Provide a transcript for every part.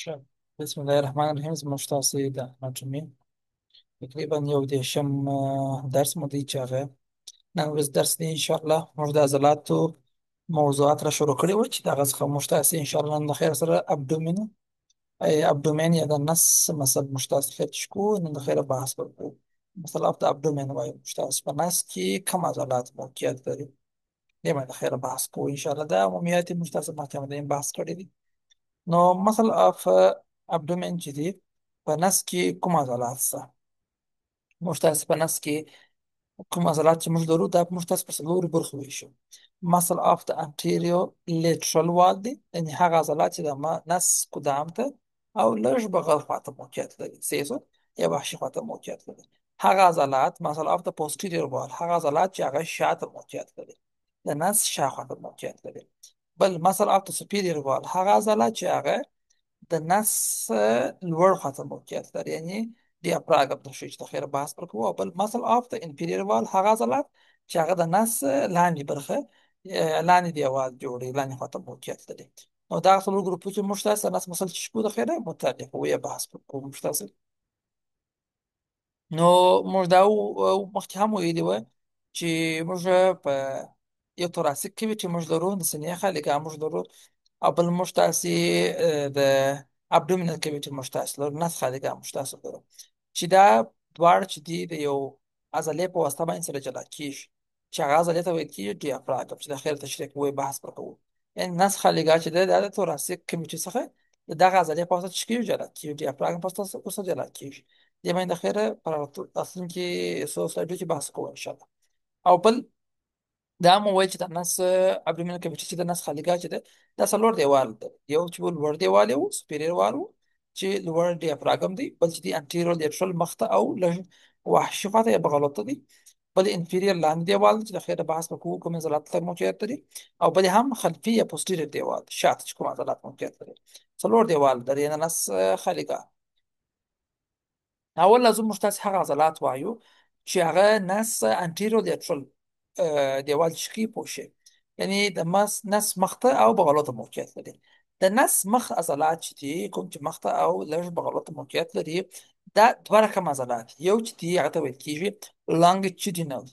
شب. بسم الله الرحمن الرحیم. زموږ تاسو د اناټومي تقریبا یو دېرشم درس مو دی چې هغه نن ورځ درس دی. انشاءالله موږ د عضلاتو موضوعات را شروع کړي وو چې د هغه څخه موږ تاسو انشاءالله نن د خیر سره ابدومین یا د نس مسل موږ تاسو خیر شکو نن د خیر بحث وکړو. مثلا د ابدومین وایي موږ تاسو په نس کې کوم عضلات موقعیت لري. دې باندې د خیر بحث کوو انشاءالله. دا عمومیات موږ تاسو مخکې بحث کړی دی. نو مثل اف ابدومین چې دی په نس کې کوم عضلات شته. موږ تاسو په نس کې کوم عضلات چې موږ لرو دا موږ تاسو په څلورو برخو ویشو. مثل اف د انټیریو لیټرل وال دی، یعنې هغه عضلات چې د نس قدام ته او لږ بغل خواته موقعیت لري، سیزو یا وحشي خواته موقعیت لري. هغه عضلات مثل اف د پوسټیریور وال، هغه عضلات چې هغه شاته موقعیت لري، د نس شاخواته موقعیت لري. بل مثل اف د سپیریور وال، هغه عضلات چې هغه د نس لوړ خواته موقعیت لري، یعنې ډیافراګم ته شي چې د خیره بحث پر کوو. او بل مسل اف د انفیریر وال، هغه عضلات چې هغه د نس لاندې برخه لاندې دیوال جوړي لاندې خواته موقعیت لري. نو دا څلور ګروپو کې موږ تاسو نس مسل چې شپو د خیره متعلق وو یا بحث پر کوو موږ تاسو. نو موږ دا مخکې هم ویلي وو چې موږ په یو توراسیک کیویټي موږ لرو، د سینې خالګاه موږ لرو، او بل موږ تاسې د ابډومینل کیویټي موږ تاسې لرو، نس خالګاه موږ تاسو لرو، چې دا دواړه چې دي د یو عضلې په واسطه باندې سره جلا کېږي، چې هغه عضلې ته ویل کېږي ډیافراګم، چې د خیر تشریح کوو بحث پر کوو. یعنې نس خالګاه چې دی دا د توراسیک کیویټي څخه د دغه عضلې په واسطه چې کېږي جلا کېږي، ډیافراګم په واسطه جلا کېږي. دې باندې د خیره په راتلونکي څو سلایډو کې بحث کوو انشاءالله. او بل دا مو وایي چې د نس ابډومینل کیویټي چې د نس خالګاه چې ده دا څلور دیوال ده. یو چې لوړ دیوال یو سپیریر وال و چې لوړ ډیافراګم دی، بل چې دی انټیریور لیټرل مخته او لږ وحشي خواته یا بغلو ته دی، بل انفیریر لاندې دیوال دی چې د خیره بحث وکړو کوم عضلات ته موقعیت لري، او بل هم خلفي یا پوسټیریر دیوال شاته چې کوم عضلات موقعیت لري. څلور دیوال لري د نس خالګاه. اول لازم موږ تاسې هغه عضلات وایو چې هغه نس انټیریور لیټرل دیوال شکی پوشه، یعنی د نس مخته او بغلو ته موقعیت لري. د نس مخ عضلات چې دي کوم چې مخته او لږ بغلو ته موقعیت لري دا دوه رقم عضلات. یو چې دي هغه ته ویل کېږي لانګچیډینل،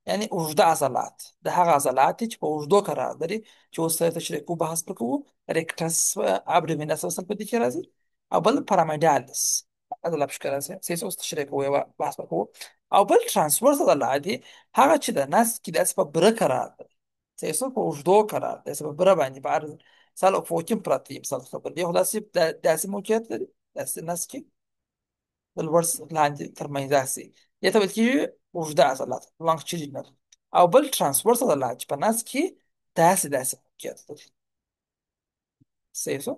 یعنی اوږده عضلات، د هغه عضلات دي چې په اوږدو قرار لري، چې اوس تشریح کوو بحث پر کوو. ریکټس ابډومینس اصل په دې کې راځي، او بل پارامایډالس عضله پکې راځي، سیس اوس تشریح کوو یا بحث پر کوو. او بل ترانسورس عضلات دي هغه چې د نس کې داسې په بره قرار لري، سیسو په اوږدو قرار داسې په بره باندې په عرض مثال او فوقیم پراته دي، مثال خبر دی خو داسې موقعیت لري داسې نس کې د لوړ لاندې ترمنځ داسې دې ته ویل کېږي اوږده عضلات لانګچیډینل. او بل ترانسورس عضلات چې په نس کې داسې موقعیت لري، سیسو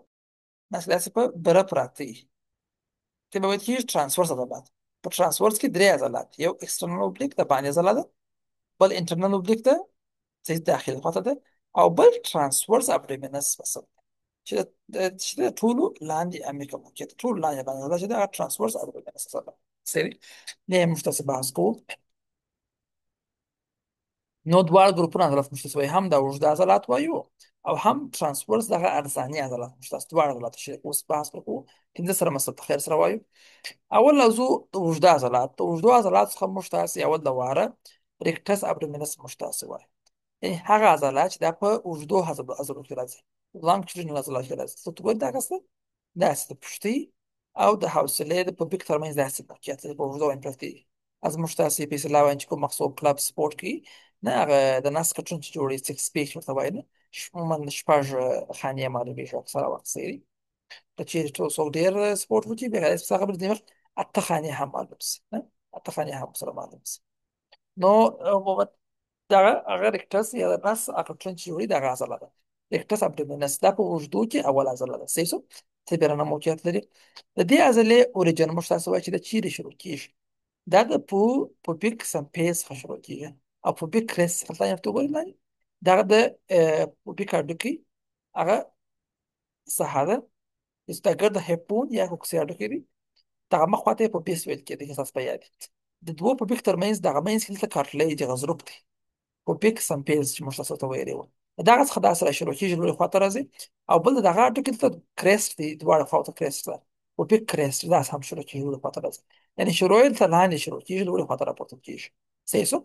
نس داسې په بره پراته دي، ته به ویل کېږي ترانسورس عضلات. په ترانسورس کې درې عضلات، یو اکسترنل اوبلیک د باندې عضله ده، بل انټرنل اوبلیک ده چې داخلي خواته ده، او بل ترانسورس ابډومینس مسل چې د ټولو لاندې امریکا موقعیت ټولو لاندې باندې ده، چې دا ترانسورس ابډومینس مسل سری نه موږ تاسو بحث کوو. نو دواړه ګروپونه عضلات موږ تاسو وایو، هم د اوږده عضلات وایو او هم ترانسورس دغه ارزاني عضلات موږ تاسو دواړه عضلات چې اوس بحث وکړو پنځه سره مسل خیر سره وایو. اول موضوع د اوږده عضلات، د اوږدو عضلات څخه موږ تاسو اول د واره ریکټس ابډومینس موږ تاسو وایو، یعنې هغه عضلات چې دا په اوږدو عضلو کې راځي، لانګچیډینل عضلات کې راځي. څه ته ګورې دا کسه داسې د پښتۍ او د حوصلې د پوپیک ترمنځ داسې موقعیت لري، په اوږدو باندې پراته دي. از موږ تاسې په اصطلاح باندې چې کوم مخصوص کلب سپورټ کوي نه، هغه د نس کټون چې جوړوي سکس پیک ورته وایي نه، عموماً شپږ خانې معلومېږي اکثره وخت سری که چېرې څوک ډېر سپورټ وکړي بیا هغه بل دماغ اته خانې هم معلوم شي نه، اته خانې هم سره معلوم شي. نو عموماً دغه هغه ریکټس یا د نس هغه ټرنچ جوړي دغه عضله ده، ریکټس ابډومینس دا په اوږدو کې اول عضله ده، صحیح شو ته بیرانه موقعیت لري. د دې عضلې اوریجن موږ تاسو وایي چې د چیرې شروع کېږي، دا د پوپیک سمپیز څخه شروع کېږي او پوپیک کریس څخه ته وګورئ لاندې دغه د پوپیک هډوکي هغه ساحه ده چې دا ګرد هیپون یا کوکسي هډوکي دي، دغه مخ خواته یې پوپیس ویل کېږي چې تاسو په یاد د دوو پوپیک ترمنځ دغه منځ کې دلته کارټلیج غضروف دی، پوپیک سمپیز چې موږ تاسو ته ویلي وو دغه څخه دا سره شروع کېږي لوړې خواته راځي، او بل د دغه هډوکي دلته کرېسټ دی، دواړه خواته کرېسټ ده، اوپیک کرېسټ دا هم شروع کېږي لوړې خواته راځي، یعنې شروع یې دلته لاندې شروع کېږي لوړې خواته راپورته کېږي. صحیح شو؟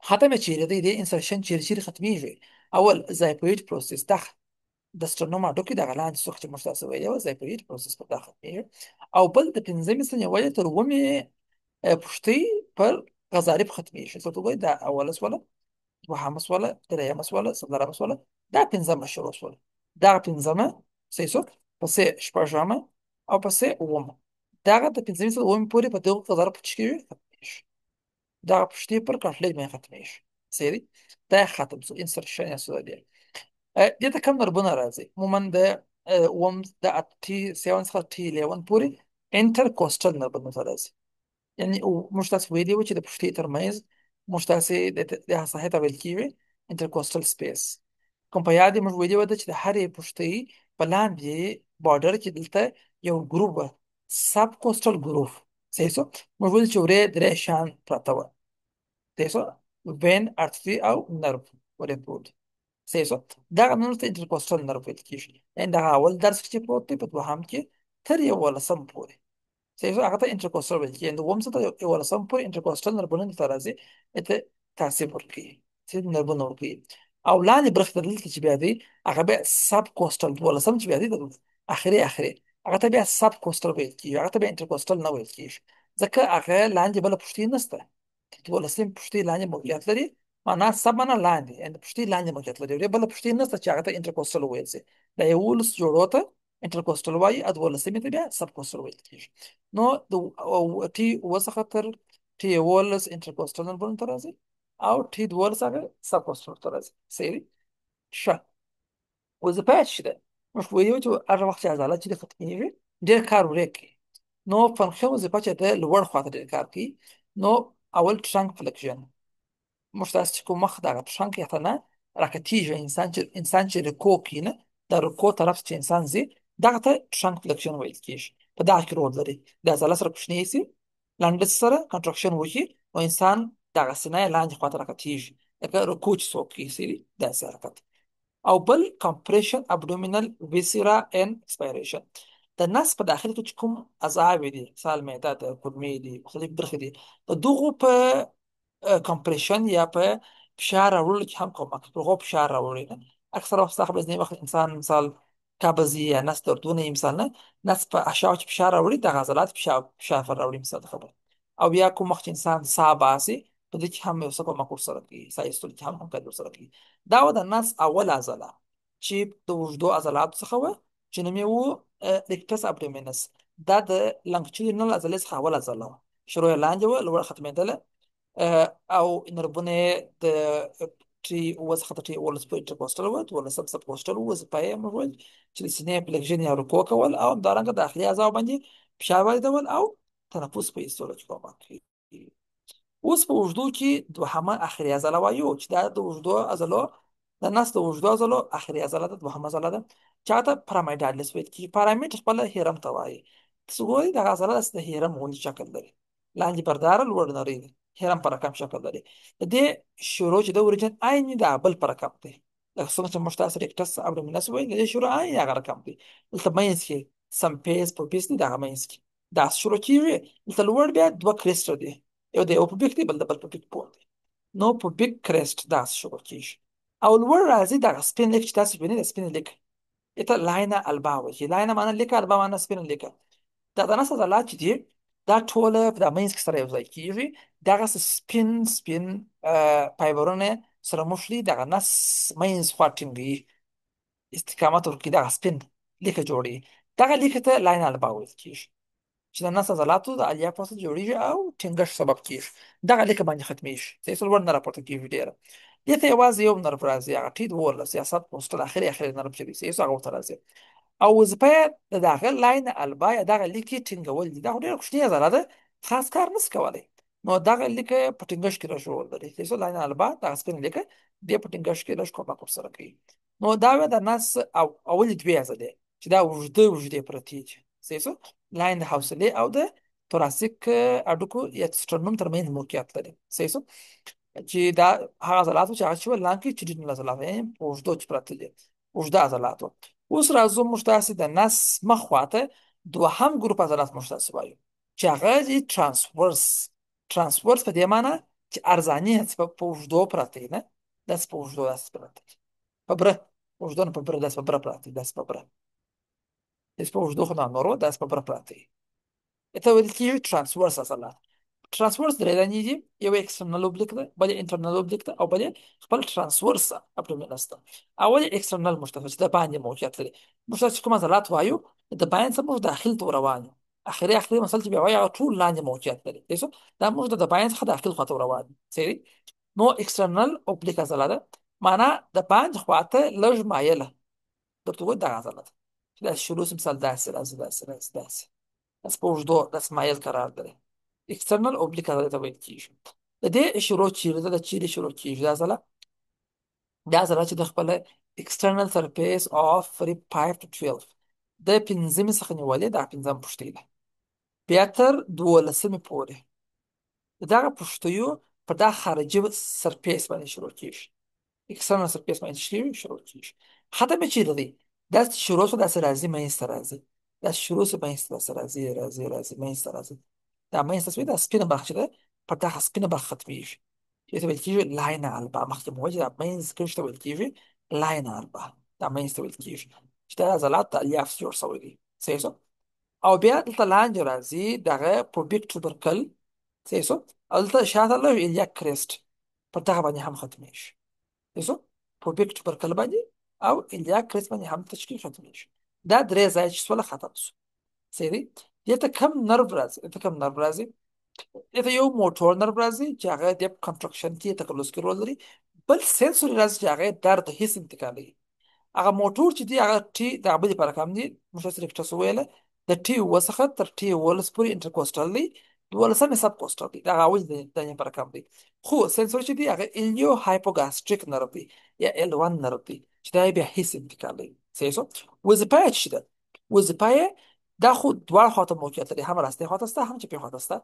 ختم یې چیرې دی، د انسرشن چیرې ختمېږي. اول زایپویډ پروسس دا د سټرنوم هډوکي دغه لاندې څوک چې موږ تاسو ویلي وو زایپویډ پروسس په دا ختمېږي. او بل د پنځمې څخه نیولې تر اوومې پوښتۍ پر غضارف ختمېږي. څه ته وایي دا اوله شوله، دوهمه شوله، درېیمه شوله، څلورمه شوله، دا پنځمه شروع شوله. دغه پنځمه صحیح شو، پسې شپږمه او پسې اوومه. دغه د پنځمې څخه اوومې پورې په دغو غضارفو چې کېږي ختمېږي. دغه پوښتې پر کارتلیج باندې ختمېږي. صحیح دی؟ دا یې ختم شو، انسرشن یې شو دی. دې ته کوم نربونه راځي؟ عموما د اووم د ټي 7 څخه ټي 11 پورې انټر کوسټل نربونه ته راځي. یعنی موږ تاسو ویلي وو چې د پښتۍ ترمنځ موږ تاسې د ساحې ته ویل کېږي انټرکوسټل سپیس. کوم په یاد موږ ویلي وو چې د هرې پښتۍ په لاندې بارډر کې دلته یو ګروپ وه، سب کوسټل ګروپ. صحیح شو؟ موږ ویل چې ورې درې شیان پراته وه. صحیح شو؟ وین، ارتري او نرف ورې پروت. صحیح شو؟ دغه نورو ته انټرکوسټل نرف ویل کېږي. یعنې دغه اول درس کې چې پروت دی په دوهم کې تر 11 پورې. صحیح شو؟ هغه ته انټرکوسټل ویل کېږي. د اووم څخه 11 پورې انټرکوسټل نربونه ته راځي، ته تعصیب ورکوي، چې نربونه ورکوي. او لاندې برخې ته دلته چې بیا دی هغه بیا سب کوسټل 12 چې بیا دی د اخري هغه ته بیا سب کوسټل ویل کېږي، هغه ته بیا انټرکوسټل نه ویل کېږي، ځکه هغه لاندې بله پښتۍ نشته. 12 پښتۍ لاندې موقعیت لري، معنا سب معنا لاندې، یعنې پښتۍ لاندې موقعیت لري، ورې بله پښتۍ نشته چې هغه ته انټرکوسټل وویل شي. دا 11 جوړو ته انټرکوسټل وایي، 12 ته بیا سب کوسټل ویل کېږي. نو د ټي 7 څخه تر ټي 11 انټرکوسټل نربونه ته راځي، او ټي 12 هغه سب کوسټل ته راځي. صحیح دی؟ ښه. وظیفه یې څه ده؟ موږ ویلي چې هغه وخت چې عضلات چې ختمېږي ډېر کار ورې کوي. نو فنکشن وظیفه چې ده لوړ خواته ډېر کار کوي. نو اول ټرنک فلکشن، موږ تاسو چې کوم مخ دغه ټرنک یا نه راکتېږي، انسان چې رکوع کوي نه، د رکوع طرف چې انسان ځي دغه ته ټرنک فلکشن ویل کېږي. په دغه کې رول لري، د عضله سره کوچنی سي، لنډه سره کنټراکشن وکړي او انسان دغه سینه یې لاندې خواته راکتېږي، لکه رکوع چې څوک کوي داسې حرکت. او بل کمپریشن ابډومینل ویسیرا ان ایکسپایریشن، د نس په داخل کې چې کوم اعضاء دي، مثال معده ده، کولمې دي، مختلف برخې دي، د دغو په کمپریشن یا په فشار راوړلو کې هم کومک کوي، په هغو فشار راوړي نه. اکثره وخت هغه ځینې وخت انسان مثال قبض یا نس دردونه یې مثال نه، نس په اشعاعو چې فشار راوړي دغه عضلات فشار راوړي مثال د خبره. او بیا کوم وخت چې انسان ساه باسي په دې کې هم یو څه کومک ورسره کوي، ساه ایستلو کې هم همکاري ورسره کوي. دا و د نس اول عضله چې د اوږدو عضلاتو څخه وه، چې نوم یې و ریکټس ابډومینس. دا د لانګچیودینل عضلې څخه اول عضله وه، شروع یې لاندې وه، لوړ ختمېدله. او نربونه یې د ټي 7 څخه تر ټي 11 پورې انټرکوسټل وه، 12 سب کوسټل وه. وظیفه یې موږ ویل چې د سینې فلکشن یا رکوع کول، او همدارنګه داخلي اعضاو باندې فشار واردول او تنفس په ایستلو کې کومک کوي. اوس په اوږدو کې دوهمه اخري عضله وایو، چې دا د اوږدو عضلو د نس د اوږدو عضلو اخري عضله ده، دوهمه عضله ده، چې هغه ته پارامایډالس ویل کېږي. پارامایډ خپله هرم ته وایي. تاسو ګورئ دغه عضله داسې د هرم غوندې شکل لري، لاندې برداره لوړ نرۍ ده، هرم په رقم شکل لري. د دې شروع چې د اوریجن عین د بل په رقم دی، لکه څنګه چې موږ تاسو ریکټس ابډومینس وایي، د دې شروع عین هغه رقم دی. دلته منځ کې سم پیس په پیس دی، دغه منځ کې دا شروع کېږي. دلته لوړ بیا دوه کرسټ دی، یو د یو پوبیک دی، بل د بل پوبیک پور دی. نو پوبیک کرسټ داسې شروع کېږي. او لوړ راځي دغه سپین لیک چې تاسو وینئ، د سپین لیک ته لاینه البا وایي. لاینه معنا لیکه، البا معنا سپین لیکه. دا د نس عضلات چې دي دا ټوله په دا منځ کې سره یو ځای کېږي، دغسې سپین فایبرونه سره موښلي، دغه نس منځ خوا ټینګوي، استقامت ورکوي، دغه سپین لیکه جوړوي. دغه لیکه ته لاینه البا ویل کېږي، چې د نس عضلاتو د الیاف وسط جوړېږي او ټینګښت سبب کېږي. دغه لیکه باندې ختمېږي، صحیح څه لوړ نه راپورته کېږي ډېره. دې ته یوازې یو نرف راځي، هغه ټي 12 یا سب کوسټل اخري نرف چې دی، صحیح څه هغه ورته راځي. او وظیفه یې د دغه لاین البا یا دغه لیکې ټینګول دي. دا خو ډېره کوچنۍ عضله ده، خاص کار نشي کولی. نو دغه لیکه په ټینګښت کې لږ رول لري، صحیح څه لاین البا دغه سپین لیکه دې په ټینګښت کې لږ کومک ورسره کوي. نو دا وې د نس او اولې دوې عضلې چې دا اوږدې پرتې دي، صحیح څه لاین د حوصلې او د توراسیک هډوکو یا سټرنوم ترمنځ موقعیت لري، صحیح څه. چې دا هغه عضلات چې هغه چې لاندې کې چې د عضلات یې په اوږدو چې پراته دي اوږده عضلات اوس راځو موږ تاسو د نس مخ خواته دوهم ګروپ عضلات موږ تاسو وایو چې هغه دي ترانسورس په دې معنی چې ارزاني هڅه په اوږدو پراته دي نه داس په اوږدو داس پراته دي په بره اوږدو نه په بره داس په بره پراته دي داس په بره داس په اوږدو خو نه نورو داس په بره پراته دي ته ویل کېږي ترانسورس عضلات ترانسورس درې دانې دي یو ایکسترنل اوبلیک ده بل انټرنل اوبلیک ده او بل خپل ترانسورس ابډومینس ده اول ایکسترنل مشترک چې د باندې موقعیت لري موږ چې کوم عضلات وایو د باندې څخه موږ داخل ته روان یو اخري مسل چې بیا وایي هغه ټول لاندې موقعیت لري دیسو دا موږ د باندې څخه داخل خواته روان یو سری نو ایکسترنل اوبلیک عضله ده معنا د باندې خواته لږ مایله درته وایي دا عضله ده چې دا شروع مثال داسې راځي داسې داس په اوږدو داس مایل قرار لري external oblique عضله ته ویل کېږي د دې شروع چیرې ده د چیرې شروع کېږي دا عضله چې د خپل external surface of rib 5 to 12 د پنځمې څخه نیولې دا پنځم پوښتۍ ده بیا تر 12مې پورې د دغه پوښتیو په دا خارجي سرفیس باندې شروع کېږي external surface باندې شروع کېږي ختم یې چیرې دی داسې شروع شو داسې راځي منځته راځي داسې شروع شو منځته داسې راځي منځته راځي دا منځته شوې دا سپینه برخه چې ده په دغه سپینه برخه ختمېږي چې ته ویل کېږي لاینه البا مخکې مو وایي چې دا منځ کې ته ویل کېږي لاینه البا دا منځ ته ویل کېږي چې دا عضلات د الیاف جوړ شوی دي صحیح شو او بیا دلته لاندې راځي دغه پوبیک ټوبرکل صحیح شو او دلته شاته لږ ایلیاک کرېسټ پر دغه باندې هم ختمېږي صحیح شو پوبیک ټوبرکل باندې او ایلیاک کرېسټ باندې هم تشکیل ختمېږي دا درې ځای چې سوله ختم شو صحیح دی دلته کم نرو راځي دلته یو موټور نرو راځي چې هغه د کنټرکشن کې تکلس کې رول لري بل سنسوري راځي چې هغه درد حس انتقالوي هغه موټور چې دی هغه ټي د عبدي لپاره کم دی مشه سره کټه ویله د ټي وسخه تر ټي ولس پورې انټرکوستال دی ولسمه سب کوستال دی دا اول د لپاره کم دی خو سنسور چې دی هغه الیو هایپوګاستریک نرو دی یا ال1 نرو دی چې دا بیا حس انتقالوي صحیح شو وظیفه یې څه ده وظیفه یې دا خو دواړه خواته موقعیت لري هم راسته خواته سته هم چپه خواته سته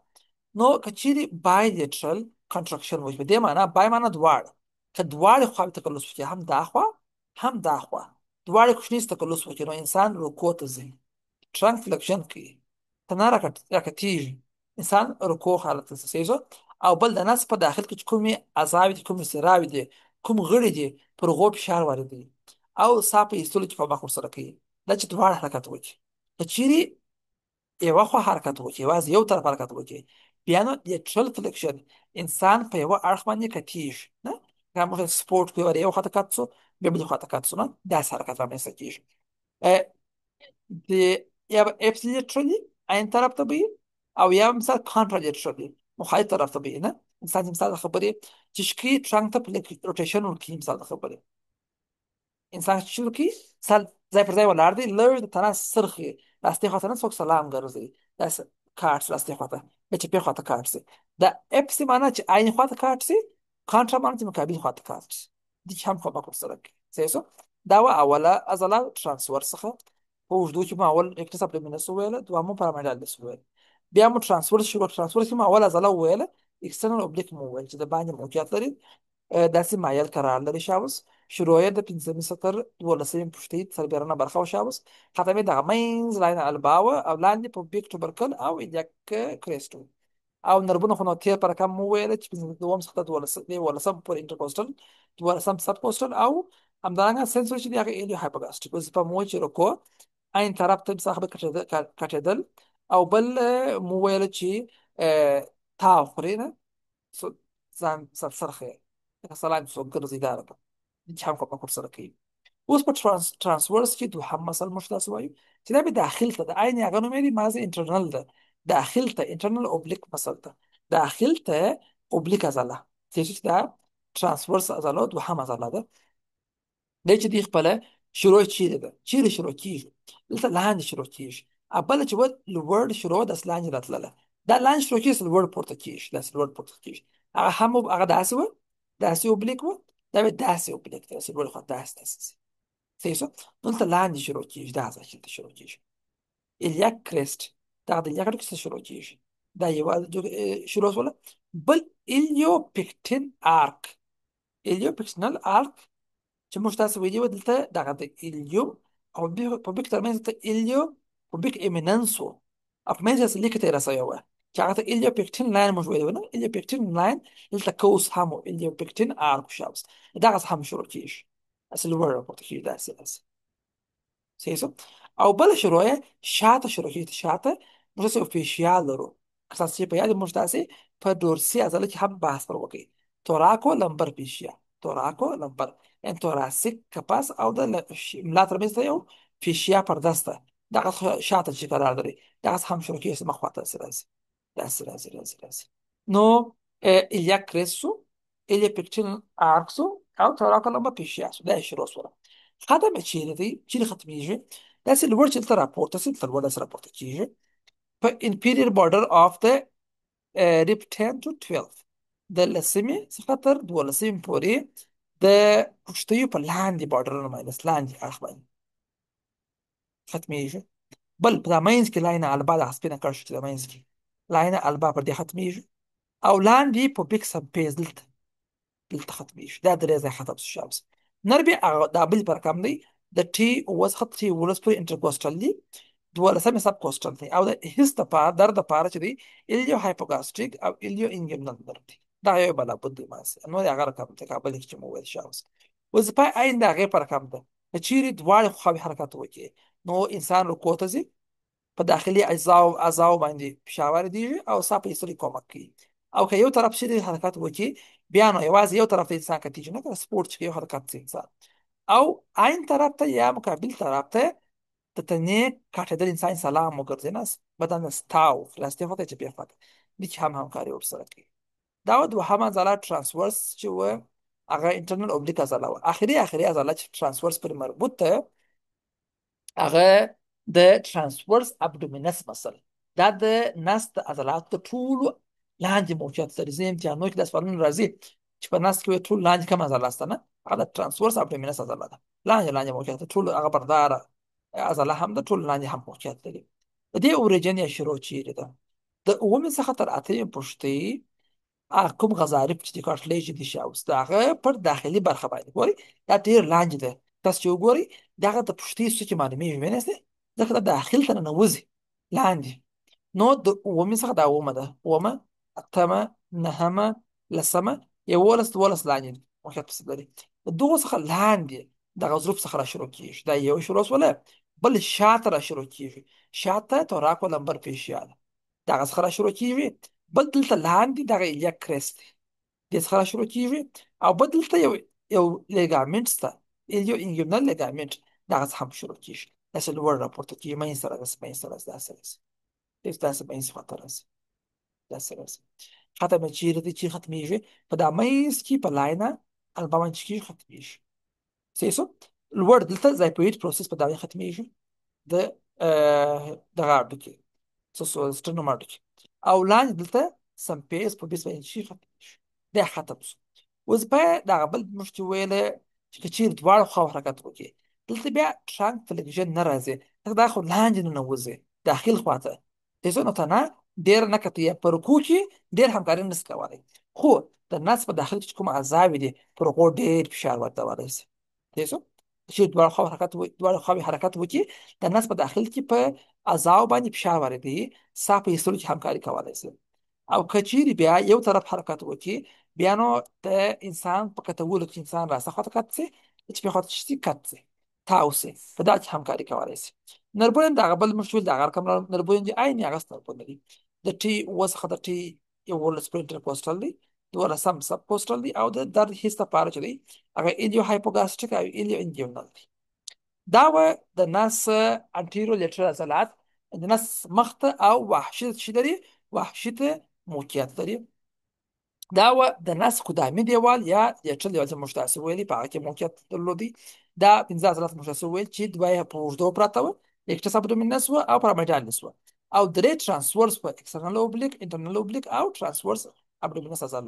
نو کچيري بایلیټرل کنټرکشن وایي په دې معنی بای معنی دواړه که دواړه خواته تکلس وکړي هم دا خوا هم دا خوا دواړه کوشنیز تکلس وکړي نو انسان رکوع ته ځي ټرانک فلکشن کوي تنه راکټیږي انسان رکوع حالت ته ځي او بل د نس په داخل کې کومي اعصاب دي کومي سراوي دي کوم غړي دي پر غو فشار واردوي او صاحب ایستلو کې په مخ سره کوي دا چې دواړه حرکت وکړي کچيري یو خوا حرکت وکړي یوازې یو طرف حرکت وکړي بیا نو د ټرل فلکشن انسان په یو اړخ باندې کټیږي نه دا موږ سپورت کوي یو خواته کټ سو بیا بل خواته کټ سو نه دا حرکت رامنځته کیږي د یا ابسلیټرلی عین طرف ته وي او یا مثلا کانټرالیټرلی مخالف طرف ته وي نه انسان مثال خبرې چې شکی ټرانک ته روټیشن ورکی مثال خبرې انسان چې شروع کی سل ځای پر ځای ولاړ دی لږ د تنه سرخي راستي خواته نه څوک سلام ګرځي دا کارت راستي خواته چې په خواته کارت سي دا اپسی معنا چې عین خواته کارت سي کانټرا معنا چې مقابل خواته کارت دي هم خو به سره سيسو دا اوله عضله ترانسورس څخه په وجود کې ما اول اکتساب لمنس ویل دوامو پارامډال ویل بیا مو ترانسورس کې ما اول عضله ویل ایکسترنل اوبلیک مو ویل چې د باندې موقعیت لري داسې مایل قرار لري شاوس شروع یې د 15 ستر 12 پښتۍ سربېرنه برخه او شاوس ختمې د مینز لاین الباوه او لاندې په بیک توبرکل او الیاک کریسټو او نربونه خو نو تیر پر کم مو ویل چې دوم څخه 12 پر انټرکوستل 12 سب کوستل او همدارنګه سنسور چې دی هغه الیو هایپوګاستریک اوس په مو چې رکو عین طرف ته صاحب کټېدل او بل مو ویل چې تا خورینه ځان سرخه سلام څو ګرځي دا راته چې هم کوم سره کوي اوس په ترانسورس کې دوهم مسل مشتاس وایو چې دا به داخل ته د عین هغه نوم دی مازه انټرنل ده داخل ته انټرنل اوبلیک مسل ته داخل ته اوبلیک عضله چې دا ترانسورس عضله دوهم عضله ده د چې دی خپل شروع چیرې ده چیرې شروع کیږي دلته لاندې شروع کیږي اول چې لوړ شروع د لاندې راتلله دا لاندې شروع کیږي لوړ پورته کیږي دا لوړ پورته کیږي هغه هم هغه داسې و داسې اوبلیک و دا به داسې اوبلیک داسې لوړ خوا داسې صحیح شو دلته لاندې شروع کیږي دا ځای کې شروع کیږي الیاک کرست دا د الیاک کرست شروع کیږي دا یو شروع ولا. بل الیو پکټین آرک، الیو پکټینل آرک چې موږ تاسو ویلي و دلته دغه د الیوم او په بیک ترمنځ ته الیو په بیک ایمیننس و، او په منځ کې لیکه تېره سوې وه چې هغه ته الیو پکټین لاین موږ ویلي و نه. الیو پکټین لاین دلته کوس هم و، الیو پکټین آرک شاوس دغسې هم شروع کېږي، هسې لوړ راپورته کېږي داسې. صحیح شو. او بله شروع یې شاته شروع کېږي، شاته موږ داسې یو فیشیال لرو، که تاسو چې په یاد موږ داسې په دورسي عضله کې هم بحث پر وکړي، توراکو لمبر فیشیا، توراکو لمبر یعنې توراسیک کپاس او د ملا ترمنځ ته یو فیشیا پرده شته، دغه شاته چې قرار لري دغسې هم شروع کېږي، مخ خواته داسې راځي، داسې راځي. نو ایلیا کریسو، ایلیا پکټین آرکسو او توراکو لمبر فیشیا سو، دا یې شروع شوله. ختمه چیرې دی، چیرې ختمیږي داسې لوړ چې دلته راپورته سي، دلته لوړ داسې راپورته کېږي په انفیریر بارډر آف د ریپ 10 to 12 د لسمې څخه تر 12مې پورې د پښتیو په لاندې بارډرونو باندې، لاندې اړخ باندې ختمیږي. بل په دا منځ کې لاین البا د سپینه کرښه چې د منځ کې لاین البا پر دې ختمیږي، او لاندې په بیک سب پیز دلته ختمیږي، دا درې ځای ختم شو شابس. نربې دا بل په رقم دی د ټي اووه څخه ټي 11 پورې انټرکوسټل دی، 12مې سب کوسټل دی، او د هیڅ دپاره درد دپاره چې دی الیو هایپوګاسټریک او الیو انګیمنل درد دی، دا یو بلا بد دی ماسې نور هغه رقم دی کابل کې چې مو ویل شاوس. وظیفه عین د هغې په رقم ده که چیرې دواړې خواوې حرکت وکړي نو انسان رکوع ته ځي، په داخلي اعضاو باندې فشار واردېږي او ساه په ایستلو کومک کوي، او که یو طرف شي حرکت وکړي بیا نو یوازې یو طرف ته انسان کتیږي، نه که سپورټ چې یو حرکت کوي انسان، او عین طرف ته یا مقابل طرف ته د تنې کاټېدل انسان سلام وګرځېناست بدن ستاو خلاصې خواته چې بیا خواته دې کې هم همکاري ورسره کوي. دا دوهمه عضله ترانسورس چې وه هغه انټرنل اوبلیک عضله وه. اخري عضله چې ترانسورس پرې مربوط ده هغه د ترانسورس ابډومینس مسل، دا د نس د عضلاتو د ټولو لاندې موقعیت لري. ځینې امتحانونو کې دا سوالونه راځي چې په نس کې ټول لاندې کوم عضله شته، نه هغه د ترانسورس ابډومینس عضله ده، لاندې موقعیت ټول هغه برداره عضله هم د ټول لاندې هم موقعیت لري. د دې اوریجن یا شروع چیرې ده؟ د اوومې څخه تر اتمې پښتۍ کوم غضارف چې د کارټلیج دي شاوس د هغه پر داخلي برخه باندې ګوري دا ډېر لاندې ده، تاسو چې وګورئ دغه د پښتۍ سوچې معلومېږي وینئ ځکه دا داخل ته ننوځي لاندې. نو د اوومې څخه دا اوومه ده، اوومه، اتمه، نهمه، لسمه، 11 12 لاندې موقعیت پسې لري. د دغو څخه لاندې دغه ظروف څخه را شروع کېږي، دا یو شروع شوله. بل شاته را شروع کېږي، شاته توراکو لمبر فیشیا ده، دغه څخه را شروع کېږي. بل دلته لاندې دغه ایلیا کریست دی، دې څخه را شروع کېږي، او بل دلته یو لیګامنټ شته ایلیو انګیمنل لیګامنټ، دغسې هم شروع کېږي، داسې لوړ راپورته کېږي، منځ ته راځي، داسې منځ خواته راځي، داسې راځي. ختمه چیرې دی؟ چیرې ختمیږي؟ په دا منځ کې په لاینه البا باندې چې کېږي ختمیږي. صحیح شو. لوړ دلته زایپویډ پروسس په دا ختمیږي د دغه هډو کې سټرنوم هډو کې، او لاندې دلته سمپیز په بیس باندې چې ختمیږي، دا ختم شو. وظیفه دغه بل موږ چې ویله چې که چیرې دواړو خواو حرکت وکړي دلته بیا ټرانک فلیکشن نه راځي، ځکه دا خو لاندې ننوځي داخل خواته، نو ته نه ډېر نه کته یا په رکوع کې ډېر همکاري نشي کولی، خو د نس په داخل کې چې کوم اعضاوې دي په رکوع ډېر فشار ورکولی شي. چې دواړو خواوې حرکت وکړي د نس په داخل کې په اعضاو باندې فشار واردوي، ساه په ایستلو کې همکاري کولی شي. او که چیرې بیا یو طرف حرکت وکړي بیا نو د انسان په کتولو کې انسان راسته خواته کت شي، چې بیا خواته شي کت شي، تاو شي، په دا کې همکاري کولی شي. نربوین دغه بل موږ ویل دغه رقم نربوین دي عین هغه نربونه دي د ټي اووه څخه د ټي 11 پورې انټرکوسټل دی، 12 سب کوسټل دی، او د درد هیڅ لپاره چې دی هغه ایلیو هایپوګاسټریک او ایلیو انګیمنل دی. دا و د نس انټیرو لیټرال عضلات، د نس مخته او وحشي چې لري وحشي ته موقعیت لري. دا و د نس قدامي دیوال یا لیټرال دیوال چې موږ تاسې ویلي په هغه کې موقعیت درلودی. دا 15 عضلات موږ تاسې ویل چې دوه یې په اوږدو پراته وه، اکټس ابډومینس وه او پرامایډالس وه، او درې ترانسورس په اکسټرنل اوبلیک، انټرنل اوبلیک او ترانسورس ابډومینس عضله